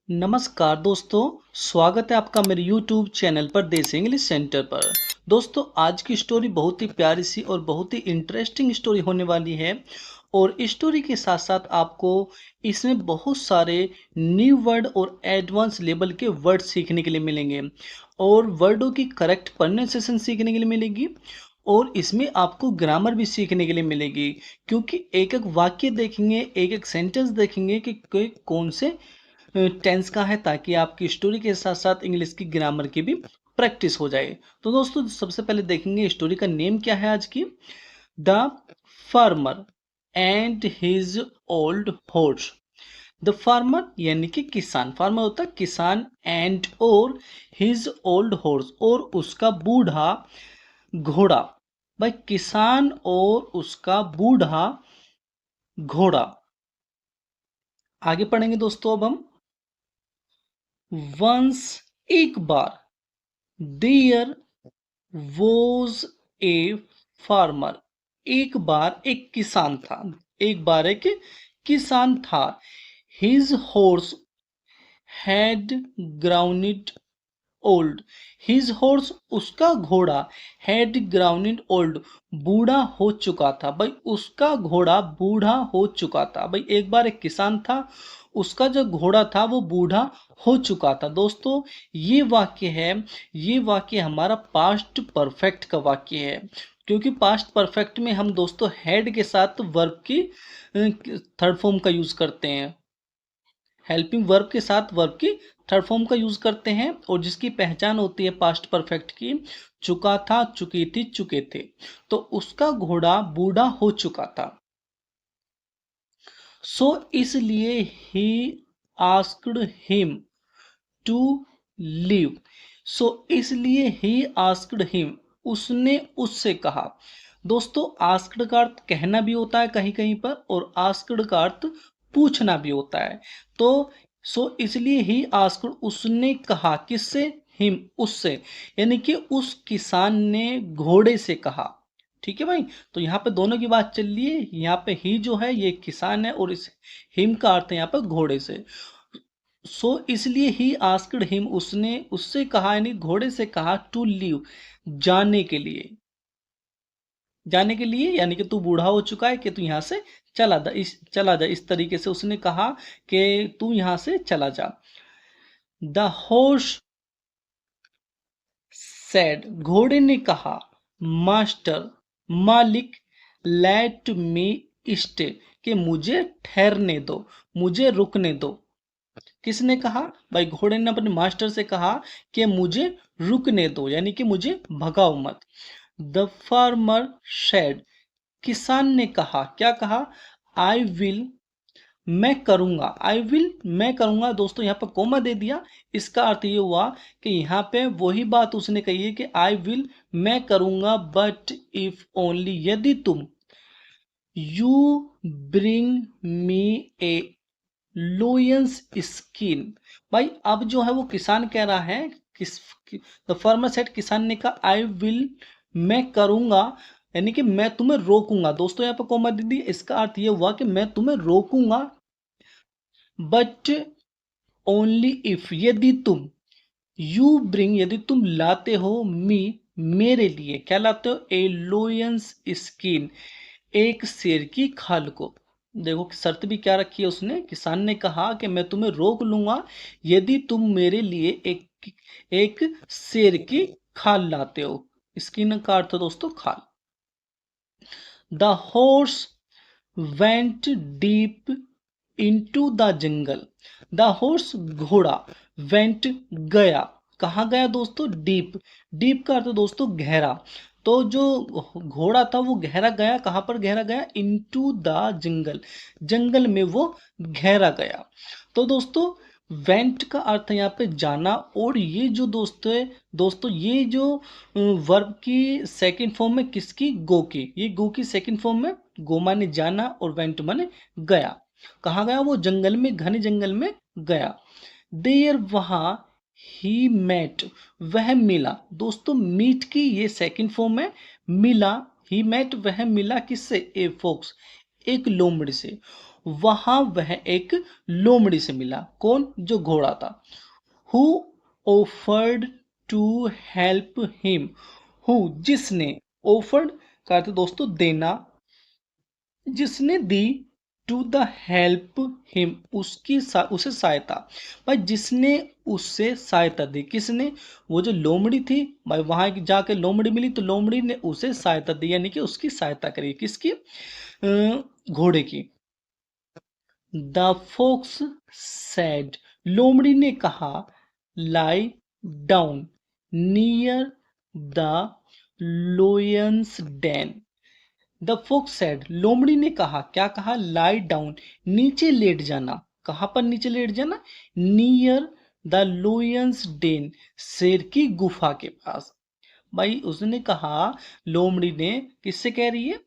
नमस्कार दोस्तों, स्वागत है आपका मेरे YouTube चैनल पर देसी इंग्लिश सेंटर पर। दोस्तों, आज की स्टोरी बहुत ही प्यारी सी और बहुत ही इंटरेस्टिंग स्टोरी होने वाली है। और स्टोरी के साथ साथ आपको इसमें बहुत सारे न्यू वर्ड और एडवांस लेवल के वर्ड सीखने के लिए मिलेंगे और वर्डों की करेक्ट प्रोनाउंसिएशन सीखने के लिए मिलेगी। और इसमें आपको ग्रामर भी सीखने के लिए मिलेगी, क्योंकि एक एक वाक्य देखेंगे, एक एक सेंटेंस देखेंगे कि कौन से टेंस का है, ताकि आपकी स्टोरी के साथ साथ इंग्लिश की ग्रामर की भी प्रैक्टिस हो जाए। तो दोस्तों, सबसे पहले देखेंगे स्टोरी का नेम क्या है आज की। The farmer and his old horse. The farmer यानी कि किसान, फार्मर होता है किसान, एंड और हिज ओल्ड हॉर्स और उसका बूढ़ा घोड़ा। भाई, किसान और उसका बूढ़ा घोड़ा। आगे पढ़ेंगे दोस्तों अब हम। वंस, एक बार, देयर वॉज ए फार्मर, एक बार एक किसान था। एक बार एक किसान था। His horse had ground old. His horse, उसका घोड़ा, हैड ग्राउंड ओल्ड, बूढ़ा हो चुका था। भाई, उसका घोड़ा बूढ़ा हो चुका था। भाई, एक बार एक किसान था, उसका जो घोड़ा था वो बूढ़ा हो चुका था। दोस्तों, ये वाक्य है, ये वाक्य हमारा पास्ट परफेक्ट का वाक्य है। क्योंकि पास्ट परफेक्ट में हम दोस्तों हैड के साथ वर्ब की थर्ड फॉर्म का यूज करते हैं। हेल्पिंग वर्ब के साथ वर्ब की थर्ड फॉर्म का यूज करते हैं, और जिसकी पहचान होती है पास्ट परफेक्ट की, चुका था, चुकी थी, चुके थे। तो उसका घोड़ा बूढ़ा हो चुका था। सो इसलिए ही asked him to leave. So इसलिए ही आस्क्ड हिम, उसने उससे कहा। दोस्तों, आस्क्ड का अर्थ कहना भी होता है कहीं कहीं पर, और आस्क्ड का अर्थ पूछना भी होता है। तो सो इसलिए ही आस्क्ड, उसने कहा, किससे? हिम, उससे, यानी कि उस किसान ने घोड़े से कहा। ठीक है भाई, तो यहाँ पे दोनों की बात चल रही है। यहाँ पे ही जो है ये किसान है, और इस हिम का अर्थ है यहाँ पे घोड़े से। सो इसलिए ही आस्क्ड हिम, उसने उससे कहा, यानी घोड़े से कहा, टू लीव, जाने के लिए। जाने के लिए यानी कि तू बूढ़ा हो चुका है, कि तू यहाँ से चला जा, इस तरीके से उसने कहा कि तू यहाँ से चला जा। द हॉर्स सेड, घोड़े ने कहा, मास्टर, मालिक, लेट मी स्टे, कि मुझे ठहरने दो, मुझे रुकने दो। किसने कहा? भाई, घोड़े ने अपने मास्टर से कहा कि मुझे रुकने दो, यानी कि मुझे भगाओ मत। द फार्मर शेड, किसान ने कहा, क्या कहा? आई विल, मैं करूंगा। आई विल, मैं करूंगा। दोस्तों, यहाँ पर कोमा दे दिया। इसका अर्थ ये हुआ कि यहाँ पे वही बात उसने कही है कि आई विल, मैं करूंगा, बट इफ ओनली, यदि तुम, you bring me a lion's skin. भाई, अब जो है वो किसान कह रहा है, किस द फार्मर सेड, किसान ने कहा, आई विल, मैं करूंगा, यानी कि मैं तुम्हें रोकूंगा। दोस्तों, यहाँ पे कोमा दीदी, इसका अर्थ ये हुआ कि मैं तुम्हें रोकूंगा, बट ओनली इफ, यदि तुम, यू ब्रिंग, यदि तुम लाते हो, मी, मेरे लिए, क्या लाते हो? ए लोयंस स्किन, एक शेर की खाल को। देखो शर्त भी क्या रखी है उसने, किसान ने कहा कि मैं तुम्हें रोक लूंगा यदि तुम मेरे लिए एक एक शेर की खाल लाते हो। स्किन का अर्थ है दोस्तों खाल। The horse went deep into the jungle. The horse, घोड़ा, वेंट, गया, कहाँ गया दोस्तों? डीप। डीप का अर्थ दोस्तों गहरा। तो जो घोड़ा था वो गहरा गया, कहाँ पर गहरा गया? इनटू द जंगल, जंगल में वो गहरा गया। तो दोस्तों, वेंट का अर्थ है यहाँ पे जाना, और ये जो दोस्तों ये जो वर्ब की सेकंड फॉर्म में किसकी? गो की। ये गो की सेकंड फॉर्म में, गो माने जाना और वेंट माने गया। कहाँ गया वो? जंगल में, घने जंगल में गया। देयर, वहां, ही मेट, वह मिला। दोस्तों, मीट की ये सेकंड फॉर्म है, मिला। ही मेट, वह मिला, किससे? ए फोक्स, एक लोमड़ी से। वहां वह एक लोमड़ी से मिला। कौन? जो घोड़ा था। Who offered to help him. Who जिसने, ऑफर्ड का अर्थ दोस्तों देना, जिसने दी, टू द हेल्प हिम उसे सहायता। भाई जिसने उससे सहायता दी, किसने? वो जो लोमड़ी थी भाई, वहां जाके लोमड़ी मिली तो लोमड़ी ने उसे सहायता दी, यानी कि उसकी सहायता करी। किसकी? घोड़े की। द फोक्स सेड, लोमड़ी ने कहा, lie down near the lion's den. The fox said, लोमड़ी ने कहा, क्या कहा? लाई डाउन, नीचे लेट जाना। कहां पर नीचे लेट जाना? नियर द लोयंस डेन, शेर की गुफा के पास। भाई उसने कहा, लोमड़ी ने, किससे कह रही है?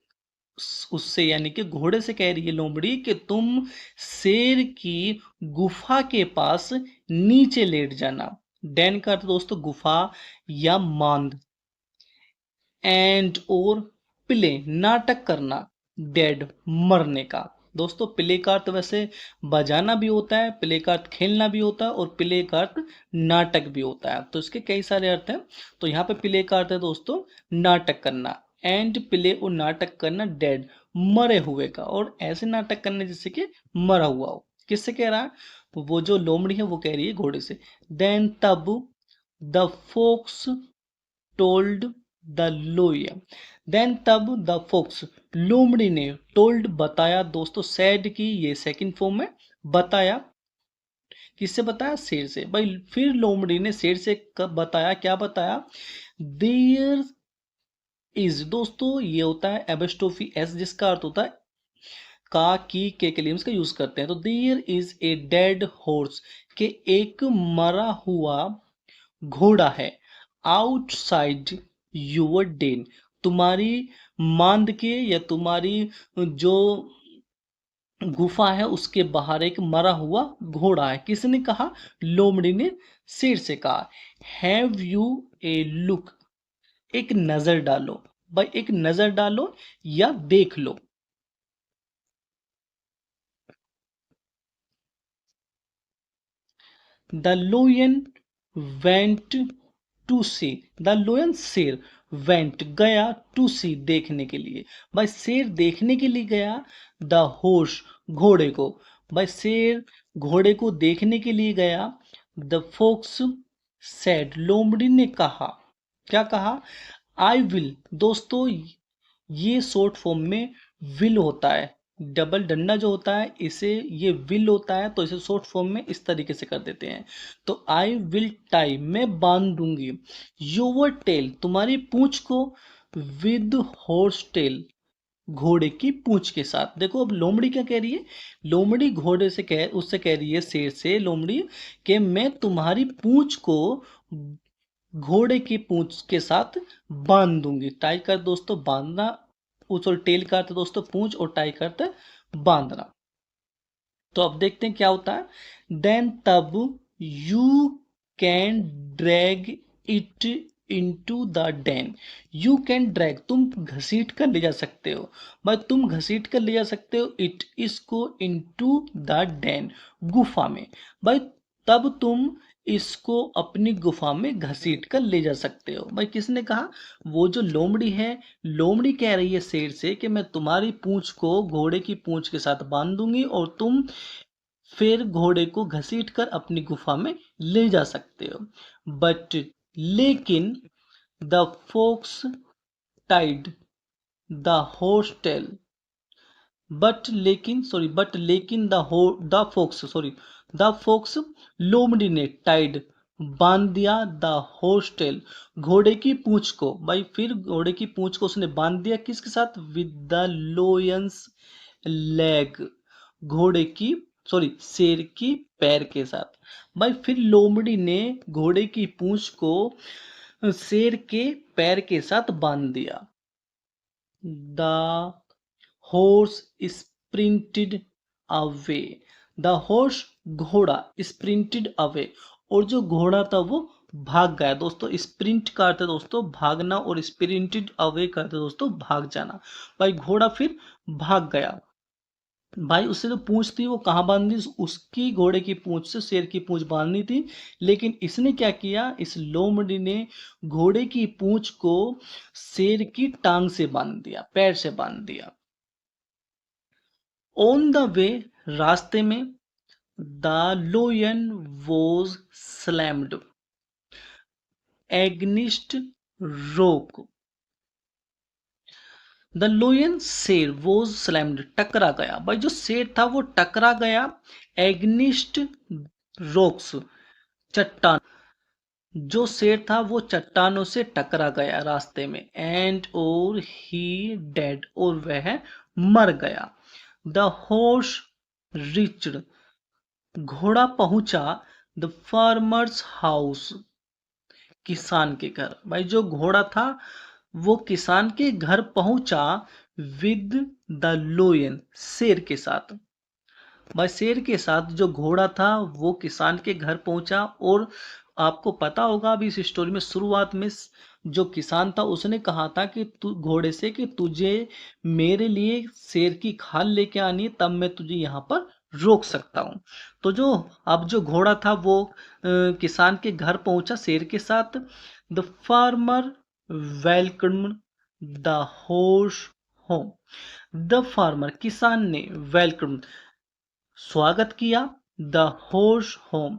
उससे, यानी कि घोड़े से कह रही है लोमड़ी कि तुम शेर की गुफा के पास नीचे लेट जाना। डेन का अर्थ दोस्तों गुफा या मांद। एंड और प्ले, नाटक करना, डेड, मरने का। दोस्तों प्ले का अर्थ वैसे बजाना भी होता है, प्ले का अर्थ खेलना भी होता है, और प्ले का अर्थ नाटक भी होता है। तो इसके कई सारे अर्थ हैं। तो यहाँ पे प्ले का अर्थ है दोस्तों नाटक करना। एंड प्ले और नाटक करना, डेड, मरे हुए का। और ऐसे नाटक करने जिससे कि मरा हुआ हो। किससे कह रहा है? तो वो जो लोमड़ी है वो कह रही है घोड़े से। देन तब the fox told the lawyer, then तब द फोक्स, लोमड़ी ने, टोल्ड बताया दोस्तों, सैड की ये सेकंड फॉर्म है, बताया। किससे बताया? शेर से। भाई फिर लोमड़ी ने शेर से बताया, क्या बताया? देयर इज, दोस्तों ये होता है एबस्टोफी एस, जिसका अर्थ होता है का, की, के लिए इसका यूज करते हैं। तो there is a dead horse, के एक मरा हुआ घोड़ा है, आउटसाइड योर डेन, तुम्हारी मांद के या तुम्हारी जो गुफा है उसके बाहर एक मरा हुआ घोड़ा है। किसने कहा? लोमड़ी ने शेर से कहा। हैव यू ए लुक, एक नजर डालो। भाई एक नजर डालो या देख लो। The lion went to see, the lion शेर, वेंट गया, टू सी देखने के लिए। भाई शेर देखने के लिए गया, द हॉर्स घोड़े को। भाई शेर घोड़े को देखने के लिए गया। द फोक्स सेड, लोमड़ी ने कहा, क्या कहा? आई विल, दोस्तों ये शॉर्ट फॉर्म में विल होता है। डबल डंडा जो होता है इसे, ये विल होता है, तो इसे शॉर्ट फॉर्म में इस तरीके से कर देते हैं। तो आई विल टाई, मैं बांध दूंगी, योर टेल, तुम्हारी पूंछ को, विद हॉर्स टेल, घोड़े की पूंछ के साथ। देखो अब लोमड़ी क्या कह रही है? लोमड़ी घोड़े से उससे कह रही है, शेर से, लोमड़ी, कि मैं तुम्हारी पूंछ को घोड़े की पूंछ के साथ बांध दूंगी। टाई कर दोस्तों बांधना, पूंछ और टेल का अर्थ दोस्तों पूंछ, और टाई का अर्थ बांधना। तो अब देखते हैं क्या होता है। देन तब you can drag it into the den, you can drag, तुम घसीट कर ले जा सकते हो। भाई तुम घसीट कर ले जा सकते हो इट, इसको, इनटू द डेन, गुफा में। भाई तब तुम इसको अपनी गुफा में घसीट कर ले जा सकते हो। भाई किसने कहा? वो जो लोमड़ी है, लोमड़ी कह रही है शेर से कि मैं तुम्हारी पूंछ को घोड़े की पूंछ के साथ बांध दूंगी, और तुम फिर घोड़े को घसीट कर अपनी गुफा में ले जा सकते हो। बट लेकिन the folks tied the hostel, but लेकिन द फोक्स, द फोक्स, लोमड़ी ने, टाइड, बांध दिया, द हॉस्टेल, घोड़े की पूंछ को। भाई फिर घोड़े की पूंछ को उसने बांध दिया, किसके साथ? विद द लोयंस लेग, घोड़े की, शेर की पैर के साथ। भाई फिर लोमड़ी ने घोड़े की पूंछ को शेर के पैर के साथ बांध दिया। The horse sprinted away, the horse, घोड़ा, स्प्रिंटेड अवे, और जो घोड़ा था वो भाग गया। दोस्तों स्प्रिंट का अर्थ है दोस्तों भागना, और स्प्रिंटेड अवे का अर्थ है दोस्तों भाग जाना। भाई घोड़ा फिर भाग गया। भाई उससे जो पूंछ थी वो कहाँ बांधनी, उसकी घोड़े की पूंछ से शेर की पूंछ बांधनी थी, लेकिन इसने क्या किया, इस लोमड़ी ने घोड़े की पूंछ को शेर की टांग से बांध दिया, पैर से बांध दिया। ऑन द वे, रास्ते में, द लोयन वॉज स्लैम्ड एग्निस्ट रोक। द लोयन शेर वॉज स्लैम्ड टकरा गया, भाई जो शेर था वो टकरा गया एग्निस्ट रॉक्स चट्टान, जो शेर था वो चट्टानों से टकरा गया रास्ते में, एंड और ही डेड, और वह मर गया। द हॉर्स रिच्ड, घोड़ा पहुंचा द फार्मर्स हाउस, किसान के घर। भाई जो घोड़ा था वो किसान के घर पहुंचा विद द लोयन, शेर के साथ। भाई शेर के साथ जो घोड़ा था वो किसान के घर पहुंचा, और आपको पता होगा अभी इस स्टोरी में शुरुआत में जो किसान था उसने कहा था कि तू घोड़े से कि तुझे मेरे लिए शेर की खाल लेके आनी है, तब मैं तुझे यहाँ पर रोक सकता हूँ। तो जो अब जो घोड़ा था वो किसान के घर पहुंचा शेर के साथ। The farmer welcome the horse home, the farmer किसान ने वेलकम स्वागत किया द हॉर्स होम,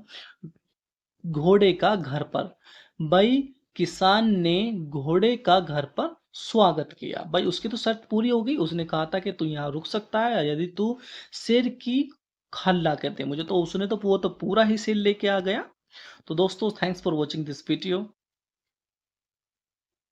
घोड़े का घर पर। भाई किसान ने घोड़े का घर पर स्वागत किया, भाई उसकी तो शर्त पूरी हो गई, उसने कहा था कि तू यहाँ रुक सकता है यदि तू शेर की खल्ला कहते मुझे, तो उसने तो वो तो पूरा ही शेर लेके आ गया। तो दोस्तों thanks for watching this video.